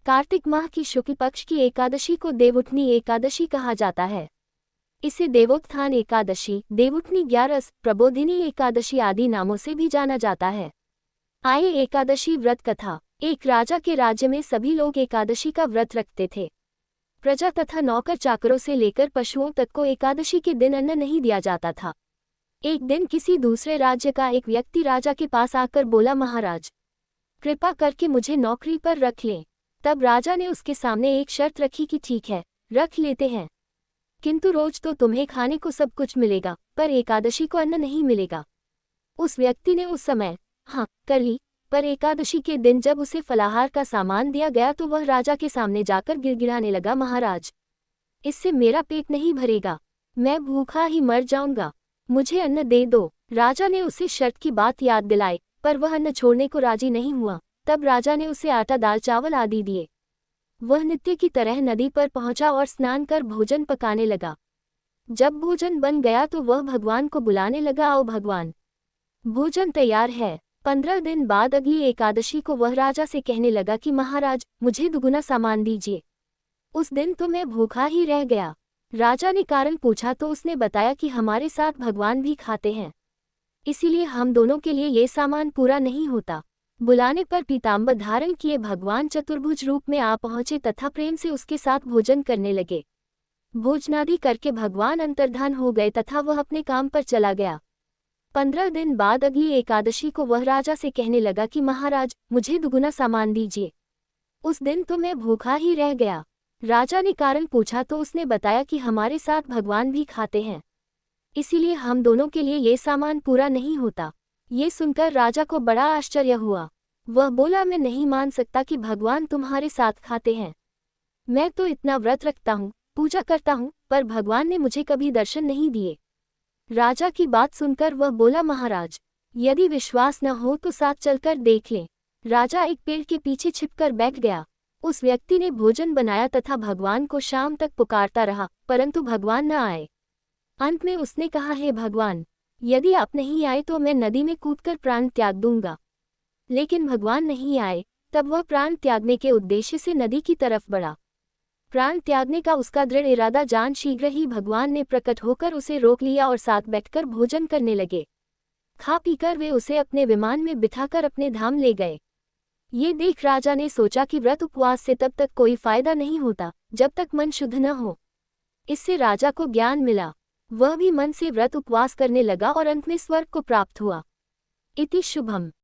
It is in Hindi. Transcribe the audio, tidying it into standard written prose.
कार्तिक माह की शुक्ल पक्ष की एकादशी को देवउठनी एकादशी कहा जाता है। इसे देवोत्थान एकादशी, देवउठनी ग्यारस, प्रबोधिनी एकादशी आदि नामों से भी जाना जाता है। आइए एकादशी व्रत कथा। एक राजा के राज्य में सभी लोग एकादशी का व्रत रखते थे। प्रजा तथा नौकर चाकरों से लेकर पशुओं तक को एकादशी के दिन अन्न नहीं दिया जाता था। एक दिन किसी दूसरे राज्य का एक व्यक्ति राजा के पास आकर बोला, महाराज, कृपा करके मुझे नौकरी पर रख लें। तब राजा ने उसके सामने एक शर्त रखी कि ठीक है, रख लेते हैं, किंतु रोज तो तुम्हें खाने को सब कुछ मिलेगा, पर एकादशी को अन्न नहीं मिलेगा। उस व्यक्ति ने उस समय हाँ कर ली, पर एकादशी के दिन जब उसे फलाहार का सामान दिया गया तो वह राजा के सामने जाकर गिड़गिड़ाने लगा, महाराज, इससे मेरा पेट नहीं भरेगा, मैं भूखा ही मर जाऊंगा, मुझे अन्न दे दो। राजा ने उसे शर्त की बात याद दिलाई, पर वह अन्न छोड़ने को राजी नहीं हुआ। तब राजा ने उसे आटा, दाल, चावल आदि दिए। वह नित्य की तरह नदी पर पहुंचा और स्नान कर भोजन पकाने लगा। जब भोजन बन गया तो वह भगवान को बुलाने लगा, आओ भगवान, भोजन तैयार है। 15 दिन बाद अगली एकादशी को वह राजा से कहने लगा कि महाराज, मुझे दुगुना सामान दीजिए। उस दिन तो मैं भूखा ही रह गया। राजा ने कारण पूछा तो उसने बताया कि हमारे साथ भगवान भी खाते हैं, इसीलिए हम दोनों के लिए ये सामान पूरा नहीं होता। बुलाने पर पीताम्बर धारण किए भगवान चतुर्भुज रूप में आ पहुंचे तथा प्रेम से उसके साथ भोजन करने लगे। भोजनादि करके भगवान अंतर्धान हो गए तथा वह अपने काम पर चला गया। 15 दिन बाद अगली एकादशी को वह राजा से कहने लगा कि महाराज, मुझे दुगुना सामान दीजिए। उस दिन तो मैं भूखा ही रह गया। राजा ने कारण पूछा तो उसने बताया कि हमारे साथ भगवान भी खाते हैं, इसीलिए हम दोनों के लिए ये सामान पूरा नहीं होता। ये सुनकर राजा को बड़ा आश्चर्य हुआ। वह बोला, मैं नहीं मान सकता कि भगवान तुम्हारे साथ खाते हैं। मैं तो इतना व्रत रखता हूँ, पूजा करता हूँ, पर भगवान ने मुझे कभी दर्शन नहीं दिए। राजा की बात सुनकर वह बोला, महाराज, यदि विश्वास न हो तो साथ चलकर देख लें। राजा एक पेड़ के पीछे छिपकर बैठ गया। उस व्यक्ति ने भोजन बनाया तथा भगवान को शाम तक पुकारता रहा, परंतु भगवान न आए। अंत में उसने कहा, हे भगवान, यदि आप नहीं आए तो मैं नदी में कूदकर प्राण त्याग दूंगा। लेकिन भगवान नहीं आए। तब वह प्राण त्यागने के उद्देश्य से नदी की तरफ बढ़ा। प्राण त्यागने का उसका दृढ़ इरादा जान शीघ्र ही भगवान ने प्रकट होकर उसे रोक लिया और साथ बैठकर भोजन करने लगे। खा पीकर वे उसे अपने विमान में बिठाकर अपने धाम ले गए। ये देख राजा ने सोचा कि व्रत उपवास से तब तक कोई फायदा नहीं होता जब तक मन शुद्ध न हो। इससे राजा को ज्ञान मिला। वह भी मन से व्रत उपवास करने लगा और अंत में स्वर्ग को प्राप्त हुआ। इति शुभम।